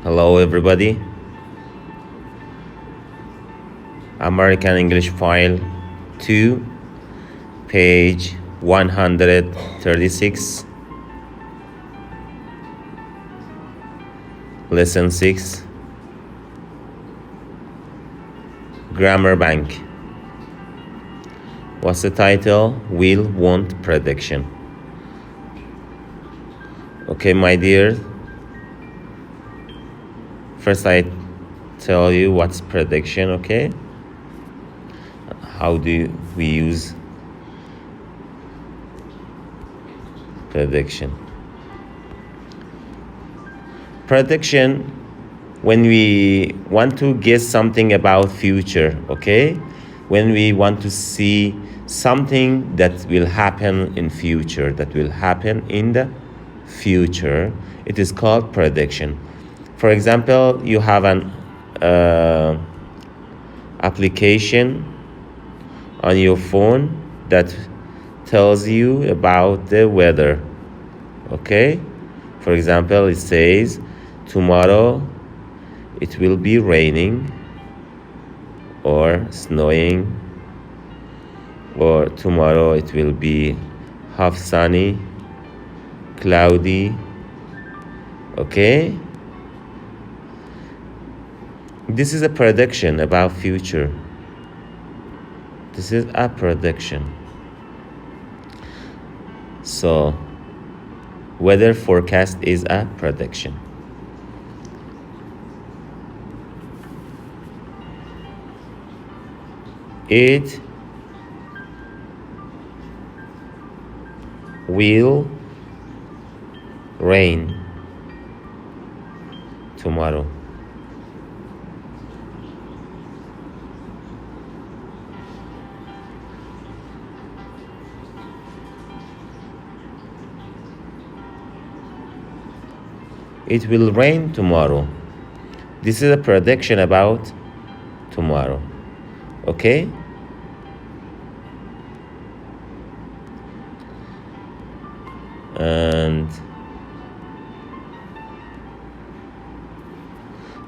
Hello, everybody. American English File 2, page 136, Lesson 6, Grammar Bank. What's the title? Will, want, prediction. Okay, my dear. First, I tell you what's prediction, okay? How do we use prediction? Prediction, when we want to guess something about future, okay? When we want to see something that will happen in future, that will happen in the future, it is called prediction. For example, you have an application on your phone that tells you about the weather, okay? For example, it says tomorrow it will be raining or snowing, or tomorrow it will be half sunny, cloudy, okay? This is a prediction about future. This is a prediction. So, weather forecast is a prediction. It will rain tomorrow. It will rain tomorrow. This is a prediction about tomorrow. Okay? And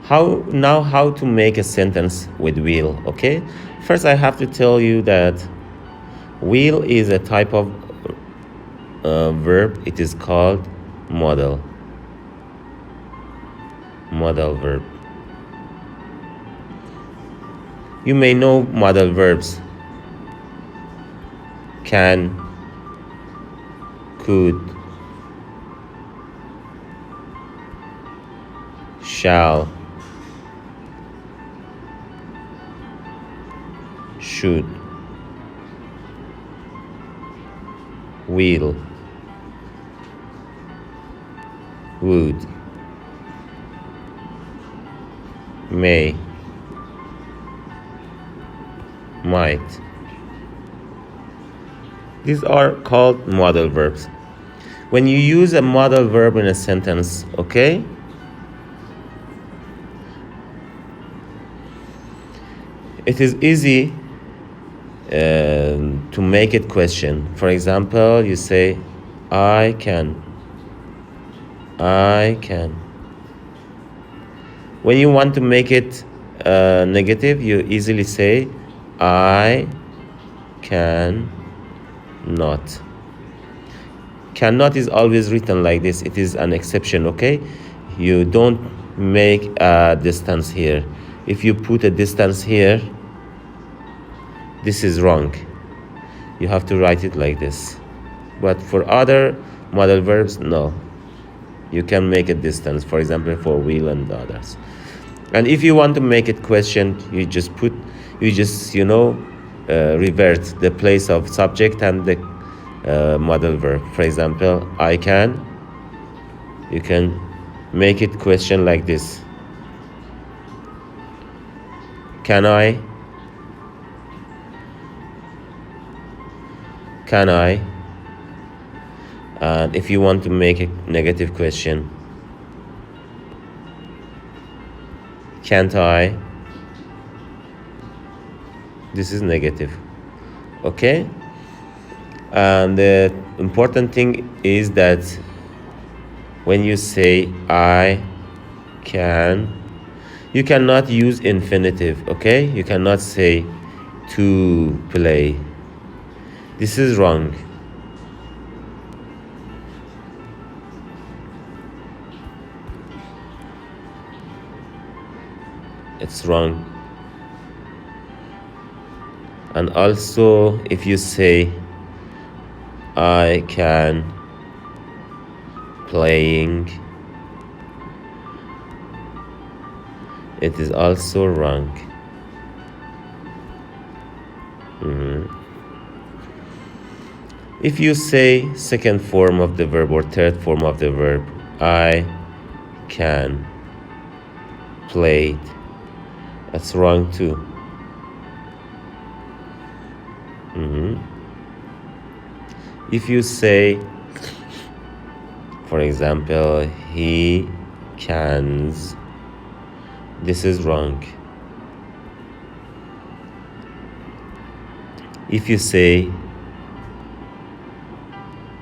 how to make a sentence with will, okay? First, I have to tell you that will is a type of verb. It is called modal verb. You may know modal verbs: can, could, shall, should, will, would, may, might. These are called modal verbs. When you use a modal verb in a sentence, okay, it is easy to make it question. For example, you say, I can. When you want to make it negative, you easily say, I can not. Cannot is always written like this. It is an exception, okay? You don't make a distance here. If you put a distance here, this is wrong. You have to write it like this. But for other modal verbs, no. You can make a distance, for example, for will and others. And if you want to make it question, you just revert the place of subject and the modal verb. For example, I can. You can make it question like this. Can I? Can I? And if you want to make a negative question, can't I? This is negative. Okay? And the important thing is that when you say I can. You cannot use infinitive, okay? You cannot say to play. This is wrong. It's wrong. And also, if you say I can playing, it is also wrong. If you say second form of the verb or third form of the verb, I can play, that's wrong too. If you say, for example, he cans, this is wrong. If you say,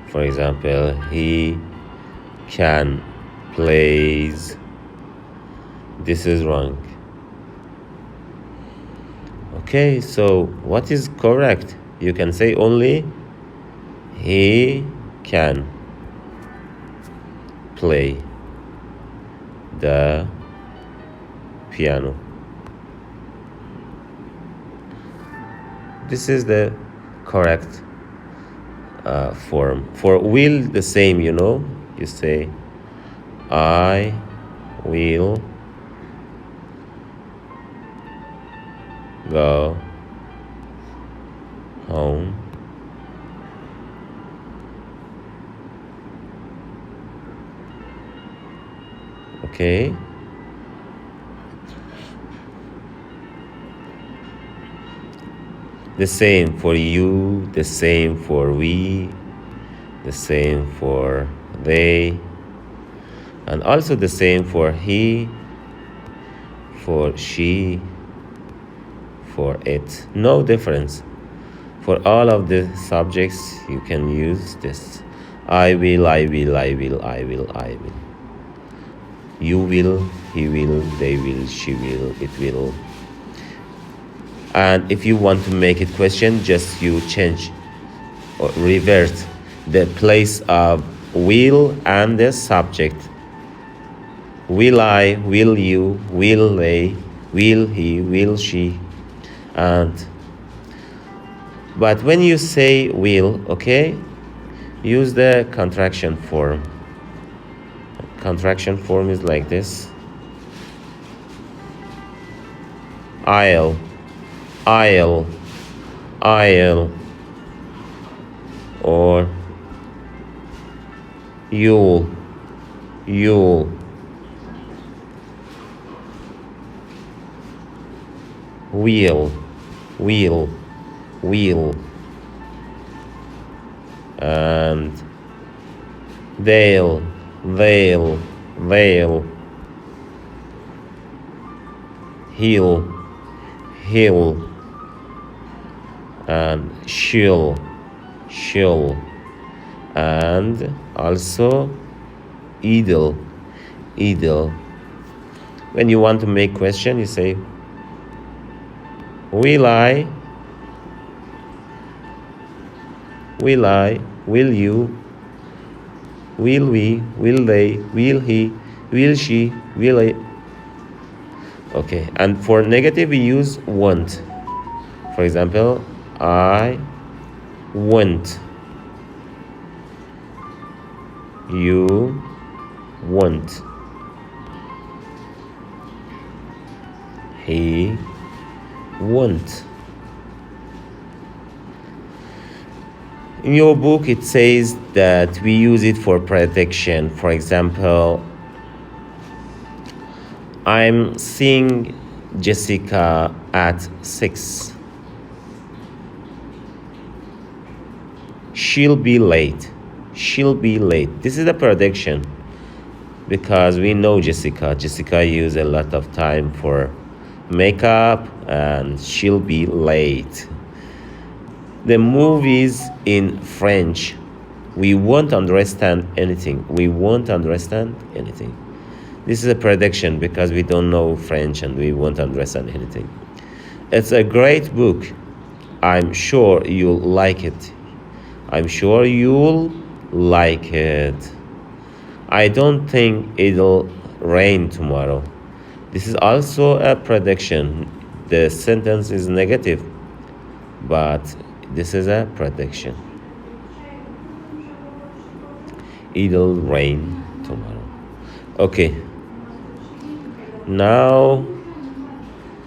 for example, he can plays, this is wrong. Okay, so what is correct? You can say only he can play the piano. This is the correct form. For will, the same, you know. You say, I will go home okay. The same for you, the same for we, the same for they, and also the same for he, for she, for it. No difference. For all of the subjects, you can use this. I will, I will, I will, I will, I will. You will, he will, they will, she will, it will. And if you want to make it question, just you change or revert the place of will and the subject. Will I, will you, will they, will he, will she. But when you say will, okay, use the contraction form. Contraction form is like this. I'll, or you'll, will, and they'll, he'll, and she'll, and also idle. When you want to make question, you say, will I, will you, will we, will they, will he, will she, will I. Okay, and for negative we use want. For example, I want, you want, he want. In your book it says that we use it for prediction. For example, I'm seeing Jessica at 6. She'll be late. This is a prediction because we know Jessica. Jessica uses a lot of time for makeup and she'll be late. The movies in French. We won't understand anything. This is a prediction because we don't know French and we won't understand anything. It's a great book. I'm sure you'll like it. I'm sure you'll like it. I don't think it'll rain tomorrow. This is also a prediction. The sentence is negative, but this is a prediction. It'll rain tomorrow. Okay. Now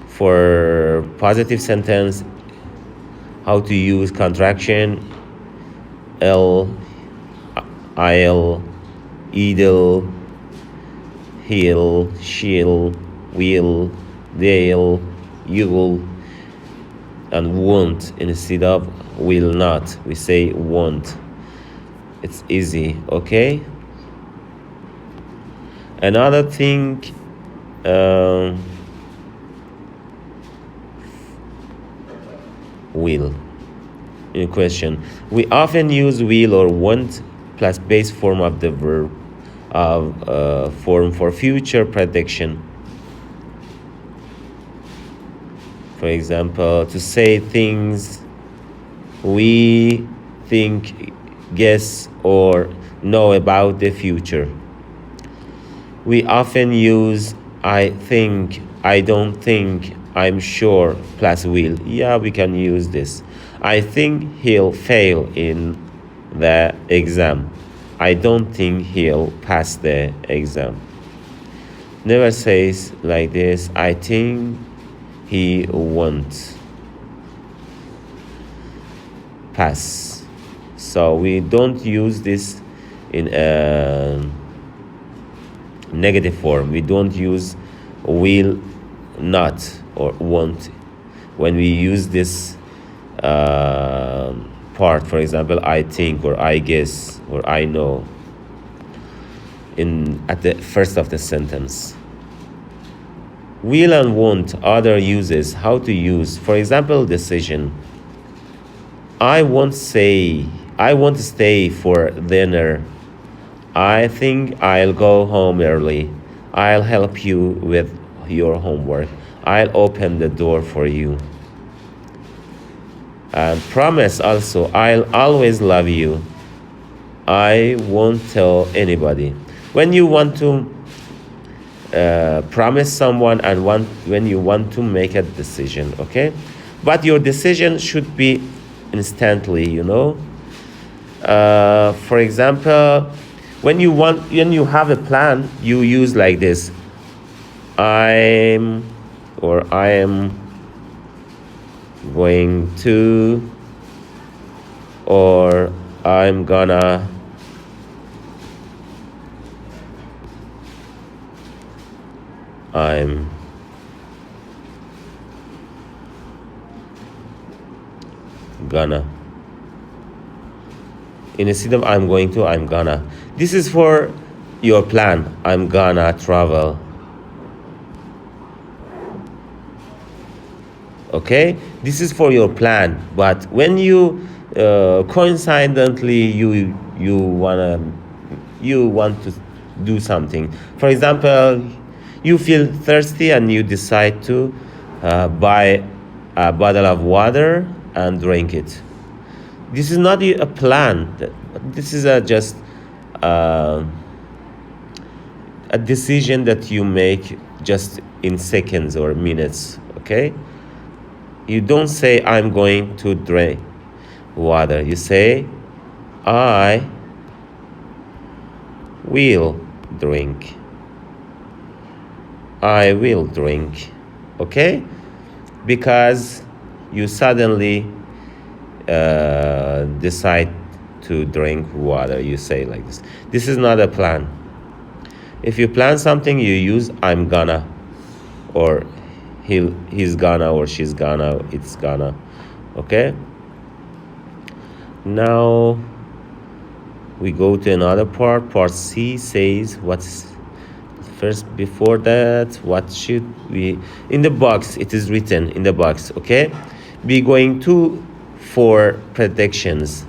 for positive sentence, how to use contraction: L, I'll, idle, he'll, she'll, will, they'll, you'll, and won't instead of will not. We say won't. It's easy, okay? Another thing, will in question. We often use will or want plus base form of the verb form for future prediction. For example, to say things we think, guess, or know about the future. We often use I think, I don't think, I'm sure plus will. Yeah, we can use this. I think he'll fail in the exam. I don't think he'll pass the exam. Never says like this, I think he won't pass. So we don't use this in a negative form. We don't use will not or won't when we use this part. For example, I think or I guess or I know at the first of the sentence. Will and won't, other uses, how to use. For example, decision. I won't stay for dinner. I think I'll go home early. I'll help you with your homework. I'll open the door for you. And promise also, I'll always love you. I won't tell anybody. When you want to promise someone and when you want to make a decision, okay? But your decision should be instantly, you know? For example, when you have a plan, you use like this. I am going to, or I'm gonna. I'm gonna. Instead of I'm going to, I'm gonna. This is for your plan. I'm gonna travel. Okay, this is for your plan. But when you coincidentally you want to do something. For example, you feel thirsty and you decide to buy a bottle of water and drink it. This is not a plan. This is just a decision that you make just in seconds or minutes, okay? You don't say, I'm going to drink water. You say, I will drink. I will drink, okay? Because you suddenly decide to drink water. You say like this. This is not a plan. If you plan something, you use I'm gonna, or he's gonna, or she's gonna, it's gonna, okay? Now we go to another part. Part C says what's first. Before that, what should we, in the box it is written in the box, okay? Be going to for predictions.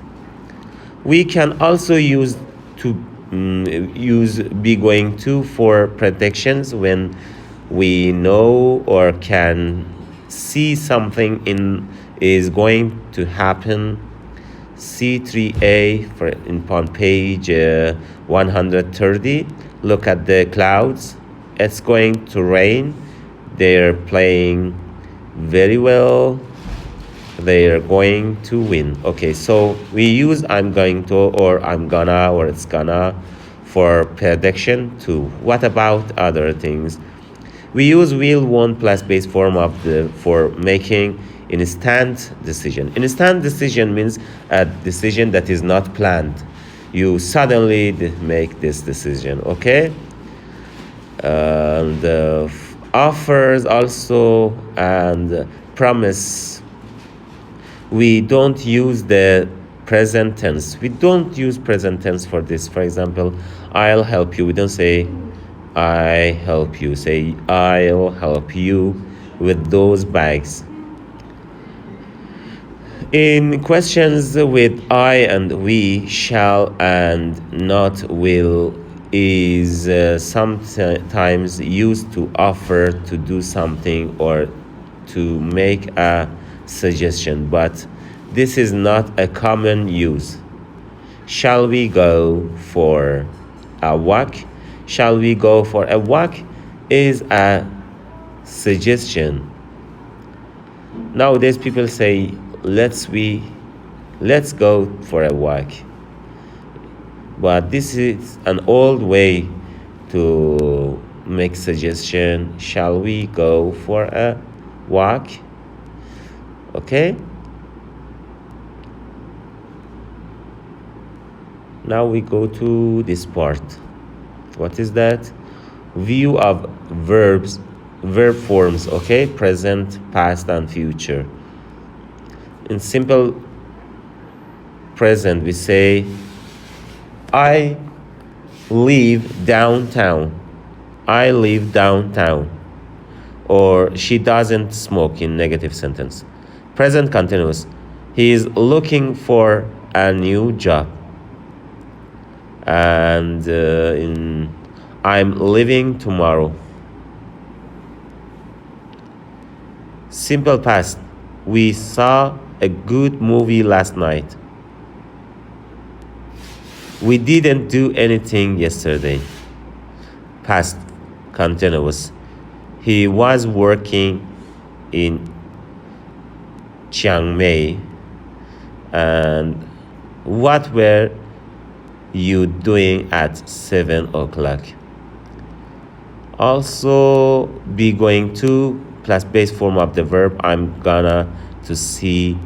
We can also use to use be going to for predictions when we know or can see something is going to happen. C3A on page 130. Look at the clouds. It's going to rain. They're playing very well. They're going to win. Okay, so we use I'm going to or I'm gonna or it's gonna for prediction too. What about other things? We use will, won't plus base form of for making instant decision. Instant decision means a decision that is not planned. You suddenly make this decision, okay? And offers also and promise. We don't use the present tense. We don't use present tense for this. For example, I'll help you. We don't say I help you. Say I'll help you with those bags. In questions with I and we, shall and not will is sometimes used to offer to do something or to make a suggestion, but this is not a common use. Shall we go for a walk? Shall we go for a walk is a suggestion. Nowadays people say let's go for a walk, but this is an old way to make suggestion. Shall we go for a walk? Okay, now we go to this part. What is that? View of verb forms. Okay, present, past and future. In simple present we say I live downtown. I live downtown. Or she doesn't smoke in negative sentence. Present continuous. He is looking for a new job. And I'm leaving tomorrow. Simple past. We saw a good movie last night. We didn't do anything yesterday. Past continuous. He was working in Chiang Mai. And what were you doing at 7 o'clock? Also be going to plus base form of the verb. I'm gonna see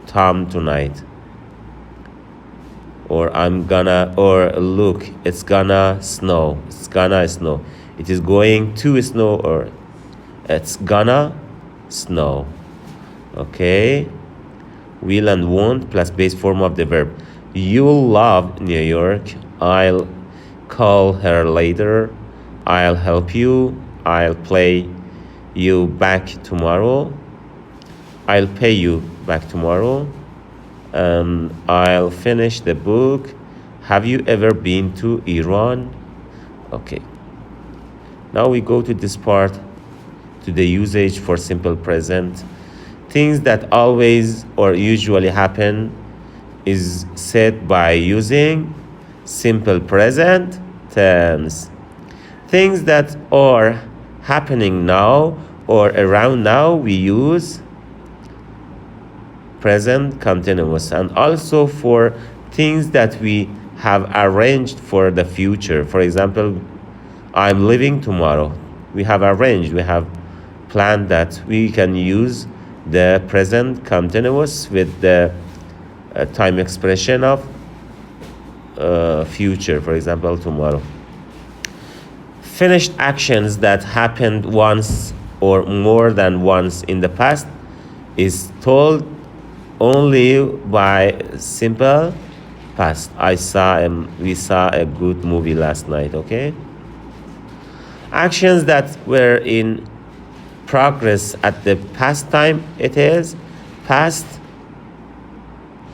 Tom tonight. Or look, it's gonna snow. It's gonna snow. It is going to snow or it's gonna snow. Okay. Will and won't plus base form of the verb. You'll love New York. I'll call her later. I'll help you. I'll pay you back tomorrow. I'll pay you back tomorrow. I'll finish the book. Have you ever been to Iran? Okay. Now we go to this part, to the usage for simple present. Things that always or usually happen is said by using simple present tense. Things that are happening now or around now, we use present continuous. And also for things that we have arranged for the future. For example, I'm leaving tomorrow. We have arranged, we have planned that. We can use the present continuous with the time expression of future, for example, tomorrow. Finished actions that happened once or more than once in the past is told only by simple past. We saw a good movie last night. Okay. Actions that were in progress at the past time, it is past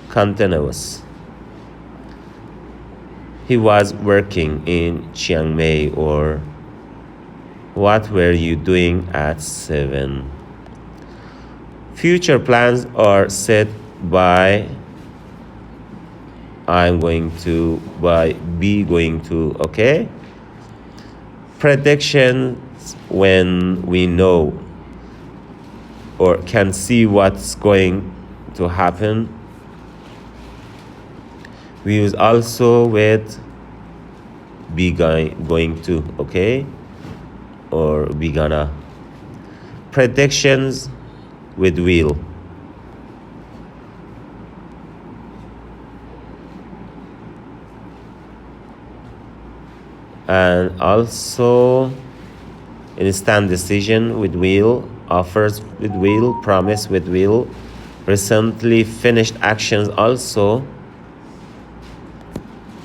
continuous. He was working in Chiang Mai. Or what were you doing at 7? Future plans are set by I'm going to, by be going to, okay? Predictions when we know or can see what's going to happen. We use also with be going to, okay? Or be gonna. Predictions with will. And also instant decision with will, offers with will, promise with will, recently finished actions also.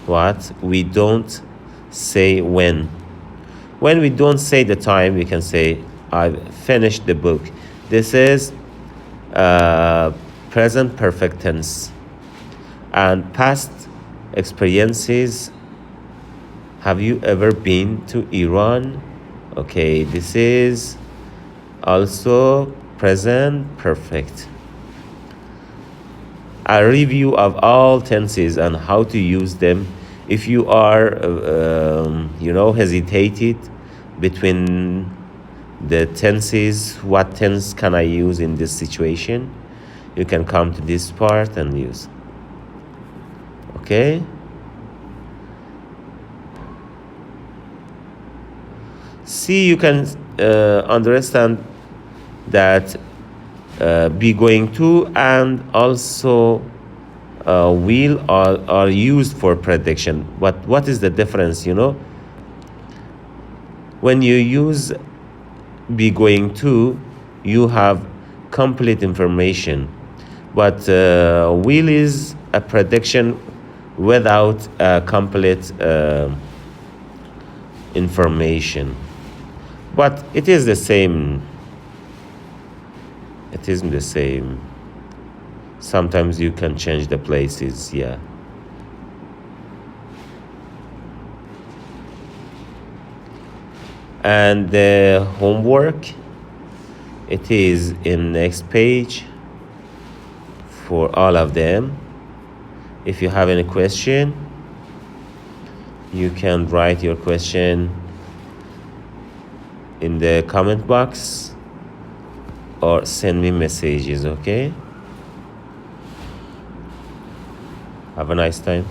What? We don't say when. When we don't say the time, we can say, I've finished the book. This is present perfect tense. And past experiences. Have you ever been to Iran? Okay, this is also present perfect. A review of all tenses and how to use them. If you are, hesitated between the tenses, what tense can I use in this situation? You can come to this part and use. Okay? See, you can understand that be going to and also will are used for prediction. But what is the difference, When you use be going to, you have complete information. But will is a prediction without complete information. But it is the same. It isn't the same. Sometimes you can change the places, yeah. And the homework, it is in next page for all of them. If you have any question, you can write your question in the comment box or send me messages, okay? Have a nice time.